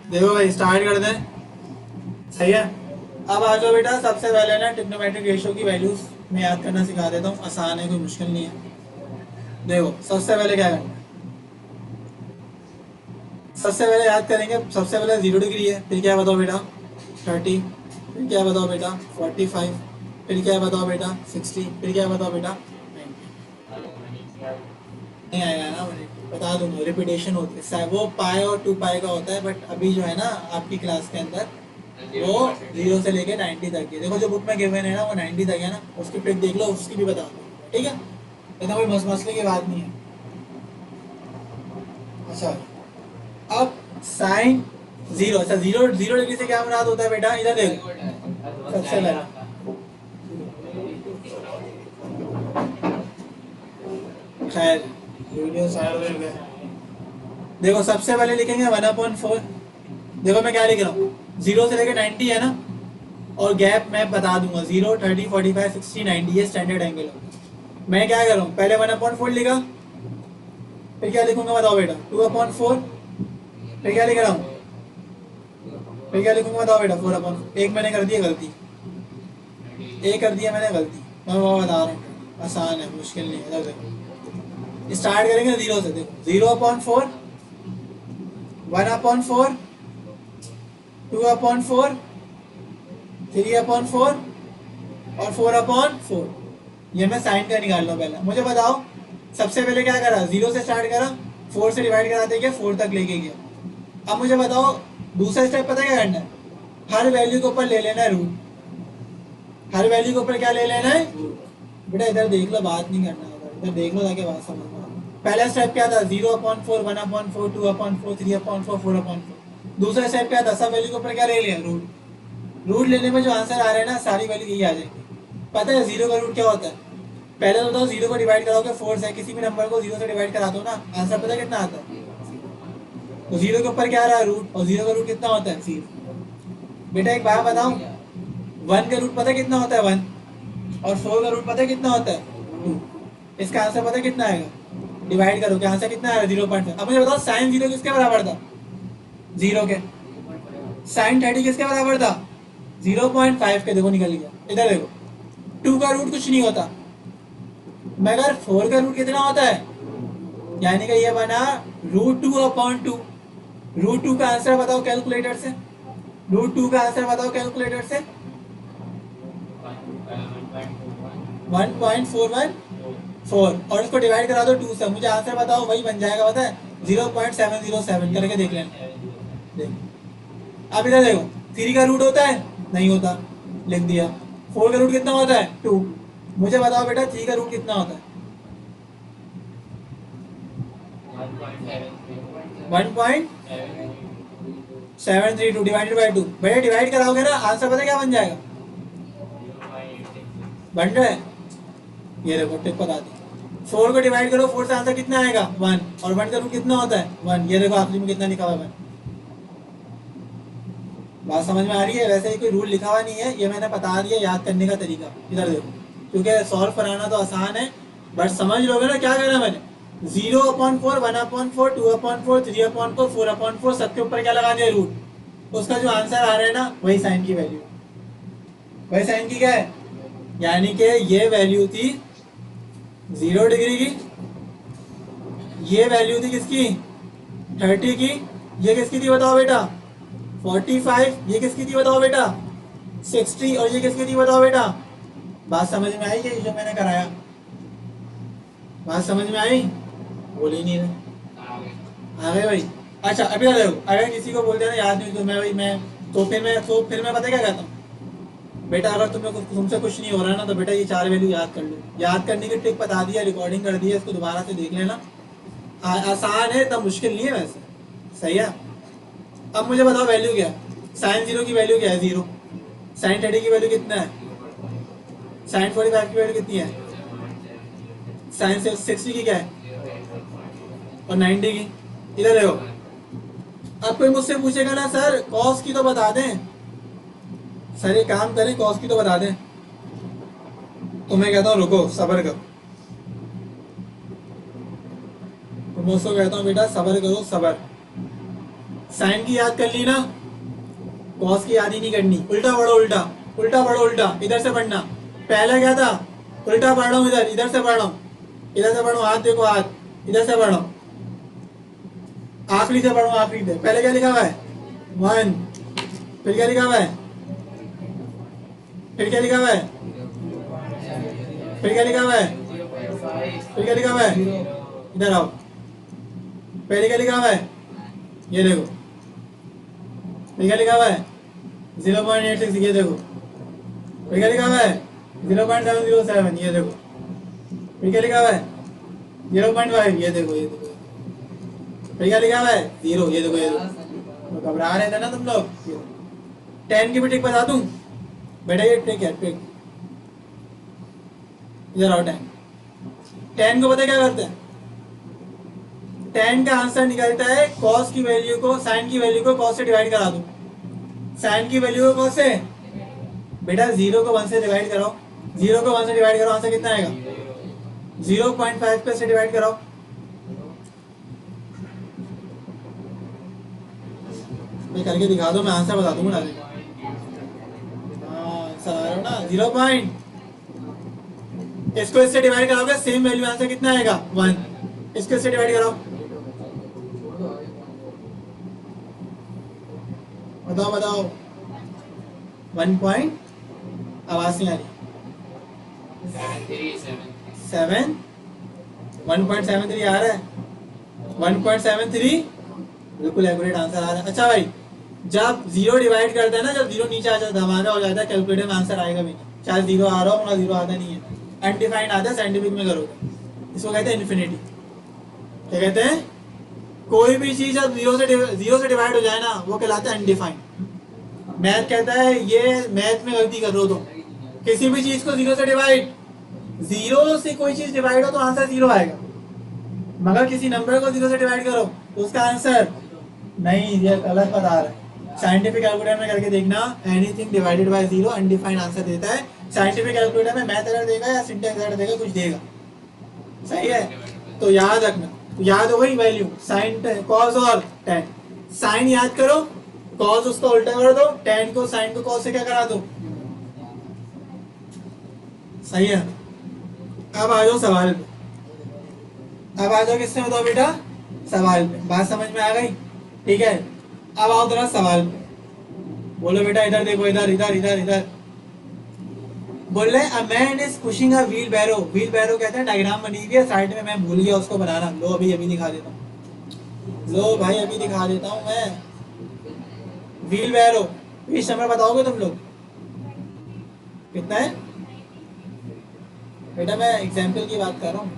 देखो भाई स्टार्ट कर दें। सही है। अब आ जाओ बेटा, सबसे पहले ना ट्रिग्नोमेट्रिक रेशियो की वैल्यूज में याद करना सिखा देता हूँ, आसान है, कोई मुश्किल नहीं है। देखो सबसे पहले क्या करना है, सबसे पहले याद करेंगे, सबसे पहले 0 डिग्री है, फिर क्या बताओ बेटा 30, फिर क्या बताओ बेटा 45, फिर क्या बताओ बेटा 60, फिर क्या बताओ बेटा 90। नहीं आएगा ना, मुझे बता दूंगा, रिपीटेशन होती है, वो पाए और 2 पाए का होता है, बट अभी जो है ना आपकी क्लास के अंदर वो 0 से लेके 90 तक है। देखो जो बुक में गिवन है ना वो 90 तक है ना, उसकी ट्रिक देख लो, उसकी भी बता दो, ठीक है, इतना कोई मसले की बात नहीं है। अच्छा, अब साइन 0, अच्छा 0 डिग्री से क्या मुराद होता है बेटा, इधर देखो सबसे पहले, खैर वीडियो साइड में गया। देखो सबसे पहले लिखेंगे 1/4। देखो मैं क्या लिख रहा हूँ, 0 से लेके 90 है ना, और गैप मैं बता दूंगा 0, 30, 45, 60, 90, ये स्टैंडर्ड एंगल है। मैं क्या कर रहा हूँ, पहले 1/4 लिखा, फिर क्या लिखूंगा बताओ बेटा 2/4, फिर क्या लिख रहा हूँ, फिर क्या लिखूंगा बताओ बेटा 4/4। एक मैंने कर दिया गलती, एक कर दिया मैंने गलती, मैं वो बता रहा हूँ, आसान है, मुश्किल नहीं है। देखो स्टार्ट करेंगे 0 से, देखो 0/4, 1/4, 2/4, 3/4 और 4/4। ये मैं साइन का निकाल लो, पहले मुझे बताओ सबसे पहले क्या करा, 0 से स्टार्ट करा, 4 से डिवाइड कराते गया, 4 तक लेके गया। अब मुझे बताओ दूसरा स्टेप पता है क्या करना है, हर वैल्यू के ऊपर ले लेना है रूट, हर वैल्यू के ऊपर क्या ले लेना है, बेटा इधर देख लो, बात नहीं करना है, इधर देख लो ताकि बात समझ में आए। पहला स्टेप क्या था, 0/4, 1/4, 2/4, 3/4, 4/4। दूसरा स्टेप क्या था, सब वैल्यू के ऊपर क्या ले लिया, रूट। रूट लेने में जो आंसर आ रहा है ना, सारी वैल्यू यही आ जाएगी। पता है 0 का रूट क्या होता है, पहले तो बताओ 0 को डिवाइड कराओगे 4 से, किसी भी नंबर को 0 से डिवाइड करा दो ना, आंसर पता है कितना आता है, तो 0 के ऊपर क्या आ रहा है, रूट, और 0 का रूट कितना होता है 0। बेटा एक बात बताओ, 1 का रूट पता है कितना होता है 1, और 4 का रूट पता है कितना होता है 2। इसका आंसर पता है कितना आएगा, डिवाइड करो, क्या आंसर कितना आएगा 0.5। अब मुझे बताओ साइन 0 किसके बराबर था, 0 के। साइन 30 किसके बराबर था, 0.5 के। देखो निकल गया, इधर देखो 2 का रूट कुछ नहीं होता, मगर 4 का रूट कितना होता है, यानी कि ये बना √2/2। √2 का आंसर बताओ कैलकुलेटर से, √2 का आंसर बताओ कैलकुलेटर से, 1.414, और इसको डिवाइड करा दो 2 से, मुझे आंसर बताओ, वही बन जाएगा, पता है 0.707, करके देख लेना। देखो अब इधर देखो, 3 का रूट होता है, नहीं होता, लिख दिया। 4 का रूट कितना होता है 2, मुझे बताओ बेटा 3 का रूट कितना होता है, 1.732 डिवाइडेड बाई 2। भैया डिवाइड कराओगे ना, आंसर पता क्या बन जाएगा, बन रहा है, ये देखो टिप बता दी। 4 को डिवाइड करो 4 से, आंसर कितना आएगा 1, और 1 का रूट कितना होता है 1, ये देखो आखिरी में कितना लिखा हुआ है 1। बात समझ में आ रही है, वैसे ही कोई रूल लिखा हुआ नहीं है, ये मैंने बता दिया याद करने का तरीका, इधर देखो, क्योंकि सॉल्व कराना तो आसान है, बट समझ लोगे ना क्या करना मैंने, 0/4, 1/4, 2/4, 3/4, 4/4, सबके ऊपर क्या लगा दिया, रूट। उसका जो आंसर आ रहा है ना, वही साइन की वैल्यू, वही साइन की क्या है, यानी कि ये वैल्यू थी 0 डिग्री की, ये वैल्यू थी किसकी 30 की, ये किसकी थी बताओ बेटा 45, ये किसकी थी बताओ बेटा 60, और ये किसकी थी बताओ बेटा। बात समझ में आई ये जो मैंने कराया, बात समझ में आई, बोल ही नहीं रहे, आ गए भाई। अच्छा अभी देखो, अगर किसी को बोलते हैं ना याद नहीं तो मैं भाई मैं तो फिर मैं पता क्या कहता हूँ, बेटा अगर तुमसे कुछ नहीं हो रहा ना, तो बेटा ये 4 वैल्यू याद कर लो, याद करने की ट्रिक बता दिया, रिकॉर्डिंग कर दी है, इसको दोबारा से देख लेना, आसान है, इतना मुश्किल नहीं है वैसे, सही है। अब मुझे बताओ वैल्यू क्या है, साइन 0 की वैल्यू क्या है 0, साइन 30 की वैल्यू कितना है, साइन 45 की वैल्यू कितनी है, साइन 60 की क्या है, और 90 की। इधर देखो, अब कोई मुझसे पूछेगा ना सर कॉस की तो बता दें, सर ये काम करें कॉस की तो बता दें, तो मैं कहता हूँ रुको सब्र करो, तो मैं उसको कहता हूँ बेटा सब्र करो सब्र, साइन की याद कर ली ना, कॉस की याद ही नहीं करनी। उल्टा पढ़ो, उल्टा उल्टा पढ़ो, उल्टा इधर से पढ़ना। पहले क्या था, उल्टा पढ़ रहा हूँ, इधर इधर से पढ़ रहा हूँ, इधर से पढ़ो, हाथ देखो, हाथ इधर से पढ़ो, आखिरी से पढ़ो, आखिरी से। पहले क्या लिखा हुआ है, 1, फिर क्या लिखा हुआ है, फिर क्या लिखा हुआ है, फिर क्या लिखा हुआ है, फिर क्या लिखा हुआ है, इधर आओ, पहले क्या लिखा हुआ है, ये देखो, फिर क्या लिखा हुआ है 0.86, ये देखो, फिर क्या लिखा हुआ है 0.707, ये देखो, फिर क्या लिखा हुआ है 0.5, ये देखो, ये देखो, फिर क्या लिखा हुआ है 0, ये देखो, ये देखो। तो घबरा रहे थे ना तुम लोग। 10 की भी ट्रिक बता दूं बेटा, ये ट्रिक है, ट्रिक। इधर आओ, 10 को पता क्या करते हैं, 10 का आंसर निकलता है cos की वैल्यू को, sin की वैल्यू को cos से डिवाइड करा दो। sin की वैल्यू को cos से, बेटा 0 को 1 से डिवाइड कराओ, 0 को 1 से डिवाइड करो, आंसर कितना आएगा 0.5 पे से डिवाइड कराओ। मैं करके दिखा दो, मैं आंसर बता दूंगा। आंसर आ रहा है ना 0. इसको इससे डिवाइड कराओगे, सेम वैल्यू, आंसर कितना आएगा 1। इसको इससे डिवाइड कराओ, बताओ बताओ। 1 पॉइंट, आवाज नहीं आ रही, 7, 1.73 आ रहा है, 1.73 बिल्कुल एक्यूरेट आंसर आ रहा है। अच्छा भाई, जब 0 डिवाइड करते हैं ना, जब 0 नीचे आ जाता है, धमाका हो जाता है, कैलकुलेटर में आंसर आएगा भी नहीं। चाहे 0 आ रहा हो, 0 आता नहीं है, अनडिफाइंड आता है, साइंटिफिक में करोगे, इसको कहते हैं इन्फिनिटी। क्या कहते हैं, कोई भी चीज जब 0 से डिवाइड हो जाए ना, वो कहलाता है अनडिफाइंड। मैथ कहता है ये मैथ में गलती कर रहे हो तुम, किसी भी चीज को 0 से डिवाइड, 0 से कोई चीज डिवाइड हो तो आंसर 0 आएगा, मगर किसी नंबर को 0 से डिवाइड करो तो उसका आंसर नहीं, ये गलत बता रहा है। साइंटिफिक कैलकुलेटर में करके देखना, anything divided by 0 undefined answer देता है। साइंटिफिक कैलकुलेटर में मैथ एरर देगा या सिंटैक्स एरर देगा, कुछ देगा, सही है। तो याद रखना, याद हो गई वैल्यू, साइन कॉस और tan। साइन याद करो, कॉस उसको उल्टा कर दो, tan को साइन को कॉस से क्या करा दो, सही है। अब आ जाओ सवाल पे, अब आ जाओ किससे बताओ बेटा, सवाल पे। बात समझ में आ गई, ठीक है। अब आओ जरा सवाल पे, बोलो बेटा, इधर देखो, इधर इधर इधर इधर। बोल रहे a man is pushing a wheel baro. Wheelbarrow कहते हैं, डायग्राम बनी हुई है साइड में, मैं भूल गया उसको बनाना। लो अभी अभी दिखा देता हूँ, लो भाई अभी दिखा देता हूँ मैं। व्हील बैरो, इस नंबर बताओगे तुम लोग कितना है बेटा, मैं एग्जाम्पल की बात कर रहा हूँ।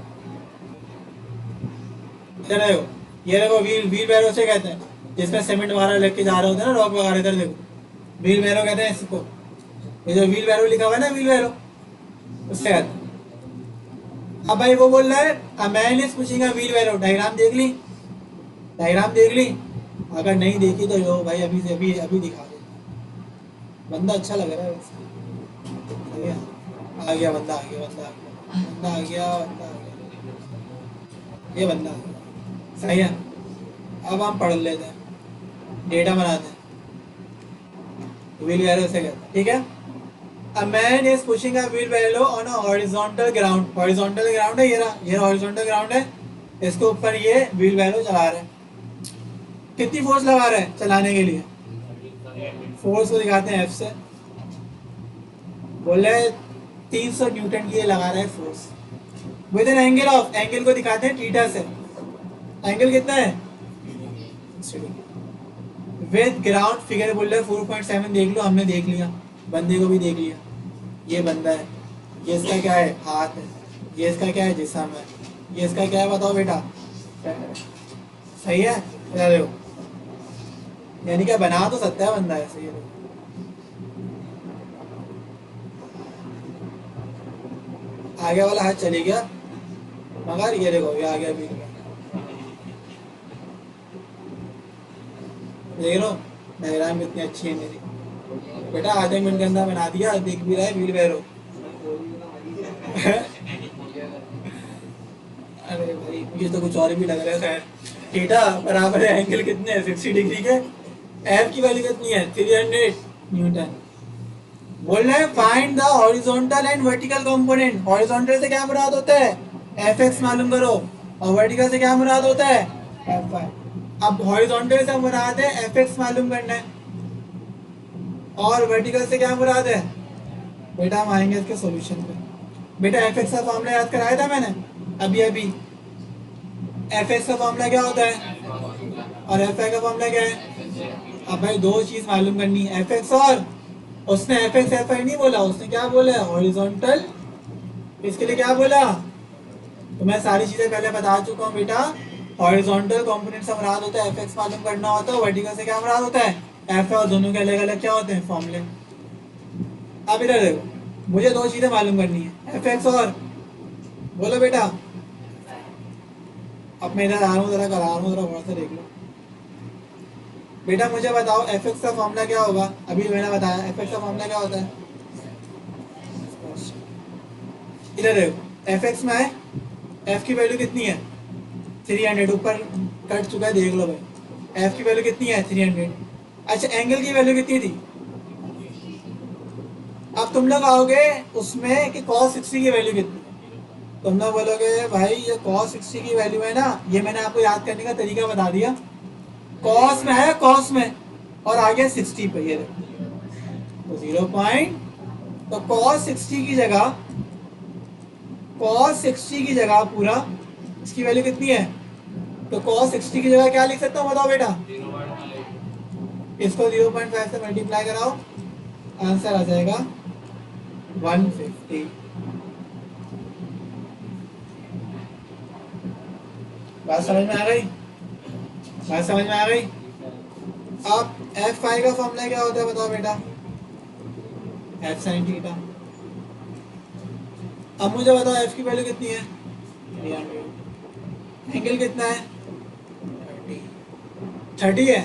इधर देखो, ये देखो, व्हील बैरो से कहते हैं जिसमें सीमेंट वगैरह लेके जा रहे होते हैं ना, रॉक वगैरह। इधर देखो, व्हील बैरो कहते हैं इसको, ये जो व्हील बैरो लिखा हुआ है ना, व्हील बैरो, उससे कहते हैं। अब भाई वो बोल रहा है a man is pushing a wheel barrow. Diagram देख ली, डायग्राम देख ली, अगर नहीं देखी तो लो भाई अभी से अभी अभी दिखा दे। बंदा अच्छा लग रहा है वैसे, आ गया बंदा, आ गया बंदा, बंदा आ गया, बंदा आ गया, ये बंदा सही है। अब हम पढ़ लेते हैं, डेटा बनाते हैं। व्हील बैरो से कहते हैं, ठीक है। A man is pushing a wheelbarrow on a horizontal ground। horizontal ground है, ये horizontal ground है, इसके ऊपर ये wheelbarrow चला रहा है। कितनी फोर्स लगा रहा है चलाने के लिए, फोर्स को दिखाते हैं F से। बोले 300 न्यूटन की लगा रहा है force, with an angle of, angle को दिखाते हैं थीटा से। एंगल कितना है, विद ग्राउंड फिगर बोल रहे 4.7। देख लो, हमने देख लिया, बंदे को भी देख लिया, ये बंदा है, ये इसका क्या है, हाथ है, ये इसका क्या है, जिस्म है, ये इसका क्या है बताओ बेटा, सही है। देखो, यानी क्या बना तो सकता है बंदा ऐसे, ये देखो, आगे वाला हाथ चले गया, मगर ये देखो ये आ गया बीच में, देख लो डायग्राम कितनी अच्छी है मेरी बेटा। आधे मिनट के अंदर बना दिया, देख भी रहा है व्हील बैरो। अरे भाई ये तो कुछ और भी लग रहा है खैर। थीटा बराबर है एंगल कितने है 60 डिग्री के, एफ की वैल्यू कितनी है 300 न्यूटन। बोल रहे हैं find the horizontal and vertical component. Horizontal से क्या मुराद होता है एफ एक्स मालूम करो, और वर्टिकल से क्या मुराद होता है एफ वाई। अब हॉरिजॉन्टल से मुराद है एफ एक्स मालूम करना है, और वर्टिकल से क्या मुराद है, बेटा हम आएंगे इसके सॉल्यूशन पे। बेटा एफ एक्स का फॉर्मूला याद कराया था मैंने अभी अभी। एफ एक्स का फॉर्मूला क्या होता है और एफ आई का फॉर्मूला क्या है। अब भाई दो चीज मालूम करनी है एफ एक्स और, उसने एफ एक्स एफ आई नहीं बोला, उसने क्या बोला है हॉरिजॉन्टल। इसके लिए क्या बोला, तो मैं सारी चीजें पहले बता चुका हूँ बेटा। हॉरिजॉन्टल कंपोनेंट से मुराद होता है एफ एक्स मालूम करना होता है, वर्टिकल से क्या मुराद होता है एफ और, दोनों के अलग अलग क्या होते हैं फॉर्मूले। अब इधर देखो मुझे दो चीजें मालूम करनी है एफ एक्स और, बोलो बेटा। अब मैं इधर आ रहा हूँ जरा करा रहा हूँ, जरा गौर से देख लो बेटा। मुझे बताओ एफ एक्स का फॉर्मूला क्या होगा, अभी मैंने बताया एफ एक्स का फॉर्मूला क्या होता है। इधर देखो एफ एक्स में है, एफ की वैल्यू कितनी है 300, ऊपर कट चुका है देख लो भाई। एफ की वैल्यू कितनी है 300। अच्छा एंगल की वैल्यू कितनी थी। अब तुम लोग आओगे उसमें कि cos 60 की वैल्यू कितनी है, तुम लोग बोलोगे भाई ये cos 60 की वैल्यू है ना, ये मैंने आपको याद करने का तरीका बता दिया। cos में है, cos में, और आगे 60 पे ये तो 0 पॉइंट, तो cos 60 की जगह, cos 60 की जगह पूरा इसकी वैल्यू कितनी है, तो cos 60 की जगह क्या लिख सकता हूँ बताओ बेटा। इसको 0.5 से मल्टीप्लाई कराओ, आंसर आ जाएगा 150। बात समझ में आ गई, बात समझ में आ गई। अब एफ आई का फॉर्मूला क्या होता है बताओ बेटा, एफ साइन थीटा। अब मुझे बताओ एफ की वैल्यू कितनी है 300, एंगल कितना है 30 है,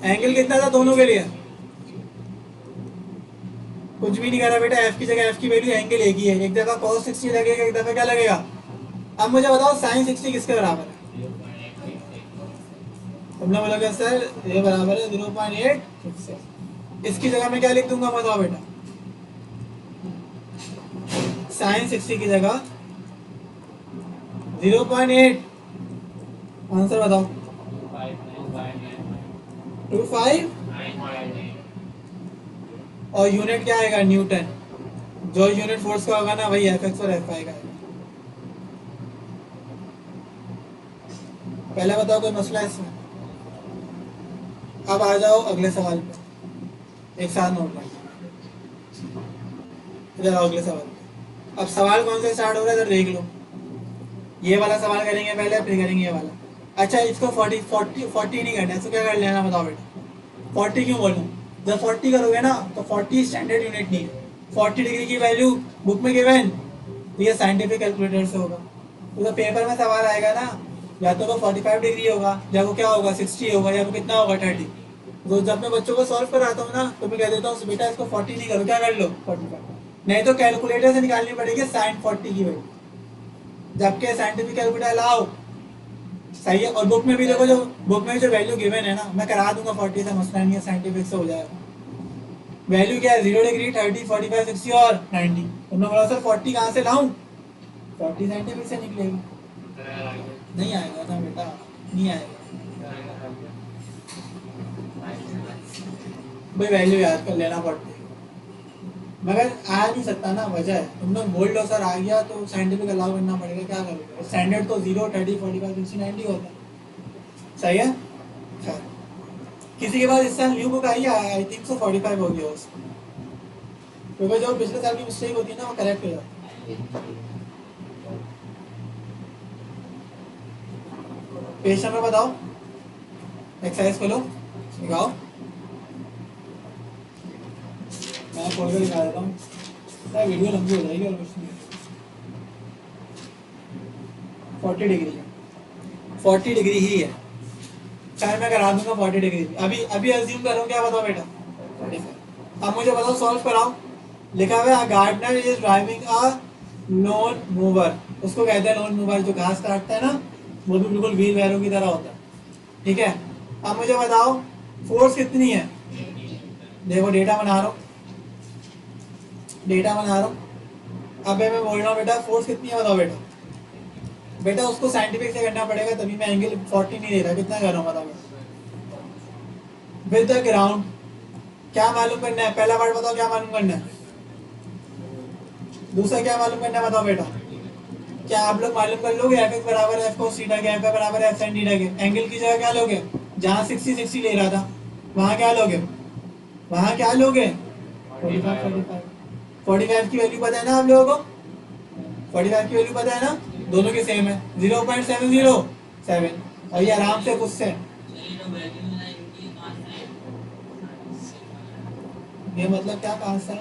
एंगल कितना था दोनों के लिए, कुछ भी नहीं करा बेटा। एफ की जगह एफ की वैल्यू एंगल एक ही है, एक दफा cos 60 लगेगा, एक दफा क्या लगेगा। अब मुझे बताओ sin 60 किसके बराबर है, तुम लोग बोलोगे सर ये बराबर है 0.8। इसकी जगह मैं क्या लिख दूंगा बताओ बेटा, sin 60 की जगह 0.8, आंसर बताओ 25, और यूनिट क्या आएगा न्यूटन, जो यूनिट फोर्स का होगा ना वही एफ एक्स और एफ आई का है। पहले बताओ कोई मसला है इसमें। अब आ जाओ अगले सवाल पे, एक साथ नोट कर इधर आओ अगले सवाल पे। अब सवाल कौन से स्टार्ट हो रहा है इधर देख लो, ये वाला सवाल करेंगे पहले फिर करेंगे ये वाला। अच्छा इसको 40 नहीं करना है, इसको क्या कर लेना बताओ बेटा। 40 क्यों बोलूँ, जब 40 करोगे ना तो 40 स्टैंडर्ड यूनिट नहीं है, 40 डिग्री की वैल्यू बुक में गिवन, तो ये साइंटिफिक कैलकुलेटर से होगा। तो पेपर में सवाल आएगा ना, या तो वो 45 डिग्री होगा, या वो क्या होगा 60 होगा, या वो कितना होगा 30। तो जब मैं बच्चों को सॉल्व कराता हूँ ना तो मैं कह देता हूँ बेटा इसको 40 नहीं करो, क्या कर लो 45, नहीं तो कैलकुलेटर से निकालनी पड़ेगी साइन 40 की वैल्यू, जबकि साइंटिफिक कैलकुलेटर लाओ सही है। और बुक में भी देखो, जो बुक में जो वैल्यू गिवन है ना मैं करा दूंगा 40 से, मसला नहीं है, साइंटिफिक से हो जाएगा। वैल्यू क्या है 0 डिग्री 30 45 60 और 90। तुमने बोला सर 40 कहाँ से लाऊं, 40 साइंटिफिक से निकलेगी, नहीं आएगा ना बेटा, नहीं आएगा भाई, वैल्यू याद कर लेना पड़ती है, मगर आ नहीं सकता ना, वजह है तुम लोग बोल लो सर आ गया तो साइंटिफिक अलाउ करना पड़ेगा, क्या करोगे, स्टैंडर्ड तो 0 30 45 60 90 होता है, सही है। चल किसी के पास इस साल न्यू बुक आई है, आई थिंक सो 45 हो गया उसको, क्योंकि जो पिछले साल की मिस्टेक होती है ना वो करेक्ट हो जाती है। पेज नंबर बताओ, एक्सरसाइज खोलो दिखाओ, मैं खोल कर दिखा देता हूँ, वीडियो लंबी हो जाएगी और कुछ नहीं। 40 डिग्री है, 40 डिग्री ही है, चाहे मैं करा दूंगा 40 डिग्री। अभी अभी अज्यूम करूँ क्या बताओ बेटा 45। अब मुझे बताओ सॉल्व कराओ, लिखा हुआ है gardener is driving a lawn mower, उसको कहते हैं लोन मूवर, जो घास काटता है ना वो भी बिल्कुल व्हील वैरो की तरह होता है, ठीक है। अब मुझे बताओ फोर्स कितनी है, देखो डेटा बना रहा हूँ, अब मैं बोल रहा हूँ बेटा फोर्स कितनी है बताओ बेटा उसको साइंटिफिक से करना पड़ेगा, तभी मैं एंगल 40 नहीं दे रहा, कितना कर रहा हूँ बताओ विद द ग्राउंड। क्या मालूम करना है, पहला पार्ट बताओ क्या मालूम करना है, दूसरा क्या मालूम करना है बताओ बेटा। क्या आप लोग मालूम कर लोगे एफ एक्स बराबर एफ कोस थीटा के, एफ बराबर एफ साइन थीटा के, एंगल की जगह क्या लोगे, जहाँ 60 ले रहा था वहाँ क्या लोगे, 45 की वैल्यू पता है ना आप लोगों को, 45 की वैल्यू पता है ना, दोनों के सेम है 0.707, और ये आराम से खुद से ये मतलब क्या कहाँ से है,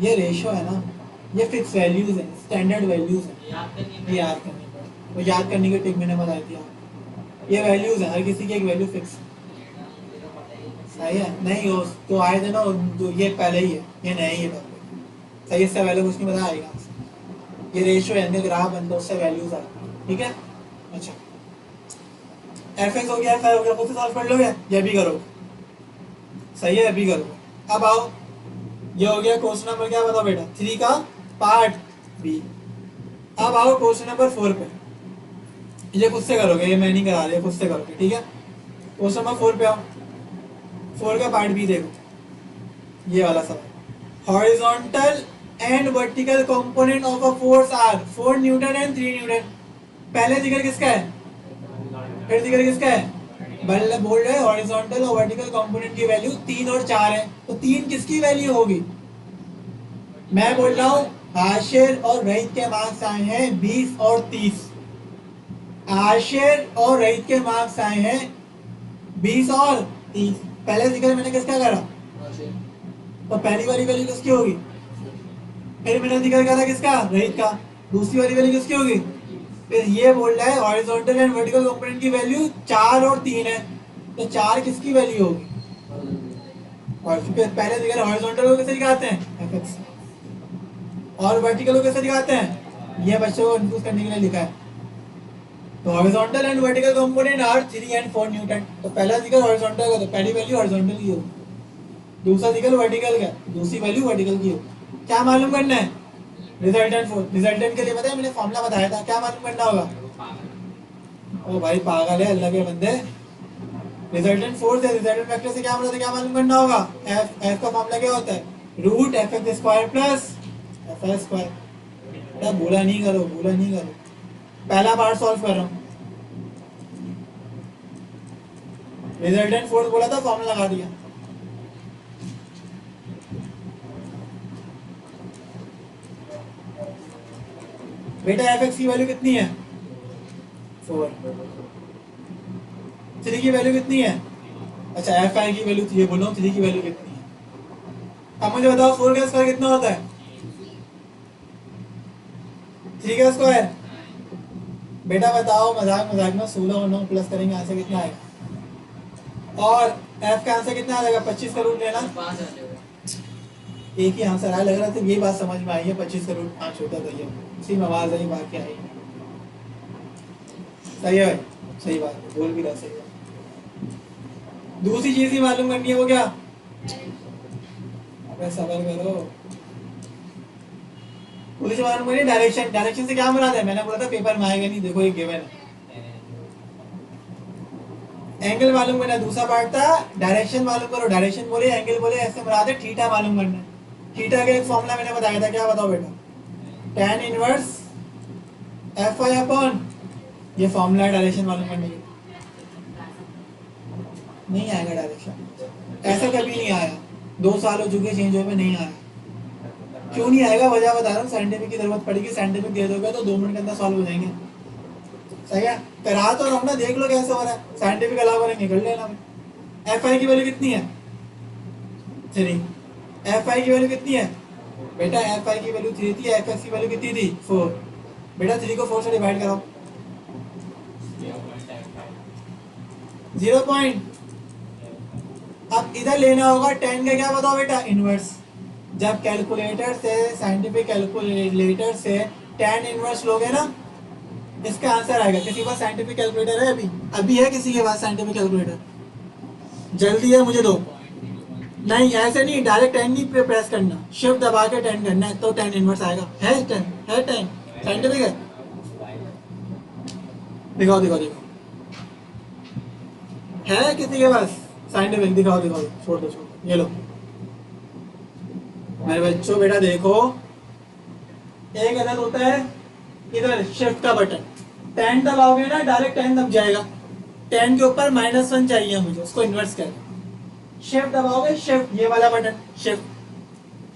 ये रेशो है ना, ये फिक्स वैल्यूज है, स्टैंडर्ड वैल्यूज है, ये याद करनी पड़े, वो याद करने की टिक मैंने बता दिया, ये वैल्यूज है, हर किसी की एक वैल्यू फिक्स सही है। नहीं हो तो आए थे ना जो ये पहले ही है, ये नहीं है टॉपिक सही, इससे वैल्यू कुछ नहीं बता आएगा, ये रेशो है इनके ग्राफ बनता है उससे वैल्यूज आए, ठीक है। अच्छा एफ एक्स हो गया, एफ हो गया, खुद से सॉल्व कर लोगे, ये भी करो सही है, अभी करो। अब आओ ये हो गया क्वेश्चन नंबर क्या बताओ बेटा 3 का पार्ट बी। अब आओ क्वेश्चन नंबर 4 पे, ये खुद से करोगे, ये मैं नहीं करा रहा, खुद से करोगे, ठीक है। क्वेश्चन नंबर 4 पे आओ, 4 का पार्ट बी देखो, ये वाला सवाल, horizontal and vertical component of a force are 4 newton and 3 newton. पहले जिक्र किसका है, फिर जिक्र किसका है, मतलब बोल रहे हैं हॉरिजॉन्टल और वर्टिकल कंपोनेंट की वैल्यू 3 और 4 है, तो 3 किसकी वैल्यू होगी, मैं बोल रहा हूँ आशिर और रईत के मार्क्स आए हैं 20 और 30, आशिर और रईत के मार्क्स आए हैं 20 और 30, पहले जिक्र मैंने किसका करा, तो पहली वाली वैल्यू किसकी होगी, फिर मैंने जिक्र करा किसका, रईत का, दूसरी वाली वैल्यू किसकी होगी, फिर ये बोल रहा है हॉरिजॉन्टल एंड वर्टिकल कंपोनेंट की वैल्यू 4 और 3 है, तो 4 किसकी वैल्यू होगी, और फिर पहले जिक्र हॉरिजॉन्टल को कैसे दिखाते हैं एफ एक्स, और वर्टिकल को कैसे दिखाते हैं, ये बच्चों को कंफ्यूज करने के लिए लिखा है। तो horizontal and vertical component are 3 and 4 newton, तो पहला जिक्र हॉरिजॉन्टल का, तो पहली वैल्यू हॉरिजॉन्टल की होगी, दूसरा जिक्र वर्टिकल का, दूसरी वैल्यू वर्टिकल की होगी। क्या मालूम करना है, रिजल्टेंट फोर्स, रिजल्टेंट के लिए पता है मैंने फॉर्मूला बताया था, क्या मालूम करना होगा, ओ भाई पागल है अल्लाह के बंदे, रिजल्टेंट फोर्स है, रिजल्टेंट वेक्टर से क्या मतलब है, क्या मालूम करना होगा, एफ का फॉर्मूला क्या होता है, root F x square plus F x square. बेटा भूला नहीं करो, पहला पार्ट सॉल्व कर रहा हूँ, रिजल्टेंट फोर्स बोला था फॉर्मूला लगा दिया, बेटा एफ एक्स की वैल्यू कितनी है 4, 3 की वैल्यू कितनी है, अच्छा एफ आई की वैल्यू ये बोल रहा हूँ 3 की वैल्यू कितनी है। अब मुझे बताओ 4 का स्क्वायर कितना होता है, 3 का स्क्वायर, बेटा बताओ मजाक में 16 और 9 प्लस करेंगे आंसर कितना आएगा, और एफ का आंसर कितना आ जाएगा 25 का रूट लेना, एक ही आंसर आया, लग रहा था ये बात समझ में आई है, 25 का रूट 5 होता था, ये उसी में आवाज आई बात क्या आई, सही है भाई, सही बात है, बोल भी रहा सही है। दूसरी चीज ही मालूम करनी है, वो क्या, अबे सबर करो, दूसरी मालूम करिए डायरेक्शन, डायरेक्शन से क्या मुराद है, मैंने बोला था पेपर में आएगा नहीं, देखो ये गिवन है, एंगल मालूम करना, दूसरा पार्ट था डायरेक्शन मालूम करो, डायरेक्शन बोले एंगल बोले, ऐसे मुराद है थीटा मालूम करना, थीटा का एक फॉर्मूला मैंने बताया था, क्या बताओ बेटा, tan inverse F I upon, ये फॉर्मूला है डायरेक्शन मालूम करने के, नहीं आएगा डायरेक्शन, ऐसा कभी नहीं आया, 2 साल हो चुके चेंज हुए, नहीं आया, क्यों नहीं आएगा वजह बता रहा हूँ, साइंटिफिक की जरूरत पड़ेगी, साइंटिफिक दे दोगे तो 2 मिनट के अंदर सॉल्व हो जाएंगे, सही है, करा तो रहा हूँ ना, देख लो कैसे हो रहा है, साइंटिफिक अलावा निकल लेना। एफ आई की वैल्यू कितनी है 3, एफ आई की वैल्यू कितनी है बेटा, एफ आई की वैल्यू 3 थी, एफ एक्स की वैल्यू कितनी थी 4, बेटा 3 को 4 से डिवाइड कराओ, 0 पॉइंट, अब इधर लेना होगा 10 का क्या बताओ बेटा इनवर्स, जब कैलकुलेटर से साइंटिफिक कैलकुलेटर से tan इनवर्स लोगे ना, इसका आंसर आएगा। किसी के पास साइंटिफिक कैलकुलेटर है? अभी अभी है किसी के पास साइंटिफिक कैलकुलेटर? जल्दी है, मुझे दो। नहीं ऐसे नहीं, डायरेक्ट 10 नहीं प्रेस करना, शिफ्ट दबा के 10 करना है तो 10 इनवर्स आएगा। है 10? है 10? साइंटिफिक है? दिखाओ दिखाओ दिखाओ, है किसी के पास साइंटिफिक? दिखाओ दिखाओ, छोड़ दो छोड़ दो, ये लो मेरे बच्चों, बेटा देखो, एक अदद होता है इधर शिफ्ट का बटन, 10 दबाओगे ना डायरेक्ट 10 दब जाएगा। 10 के ऊपर -1 चाहिए मुझे, उसको इन्वर्स कर। शिफ्ट दबाओगे, शिफ्ट ये वाला बटन, शिफ्ट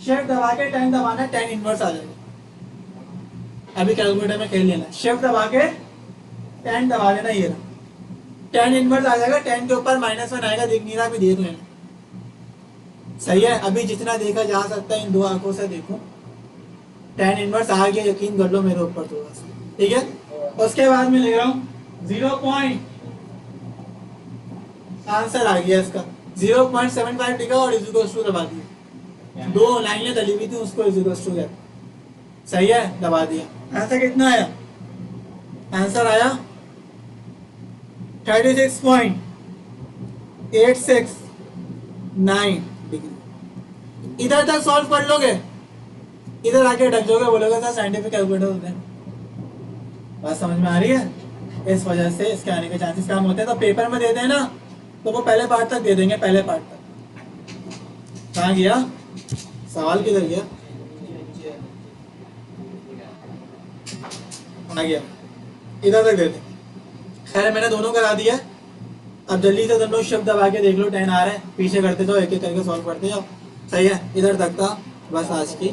शिफ्ट दबा के 10 दबाना, 10 इन्वर्स आ जाएगा। अभी कैलकुलेटर में खेल लेना, शिफ्ट दबा के 10 दबा देना, ये 10 इन्वर्स आ जाएगा। 10 के ऊपर -1 आएगा, दिख नहीं रहा, अभी देख लेना। सही है, अभी जितना देखा जा सकता है इन दो आंखों से देखो, 10 इनवर्स आ गया, यकीन कर लो मेरे ऊपर थोड़ा सा, ठीक है। उसके बाद में ले रहा हूँ 0 पॉइंट, आंसर आ गया इसका 0.75 लिखा और इज टू दबा दिया। दो लाइनें डली हुई थी, उसको इज टू गया। सही है, दबा दिया। आंसर कितना आया? आंसर आया 36.869 डिग्री। इधर तक सॉल्व कर लोगे, इधर आके अटक जाओगे, बोलोगे सर साइंटिफिक कैलकुलेटर होते हैं। बात समझ में आ रही है? इस वजह से इसके आने के चांसेस कम होते हैं। तो पेपर में देते हैं ना, तो वो पहले पार्ट तक दे देंगे, पहले पार्ट तक। कहाँ गया सवाल, किधर गया? आ गया, इधर तक दे दें। खैर मैंने दोनों करा दिया। अब जल्दी से तुम लोग शिफ्ट दबा के देख लो 10 आ रहा है, पीछे करते जाओ, एक एक करके सॉल्व करते जाओ। सही है, इधर तक था बस आज की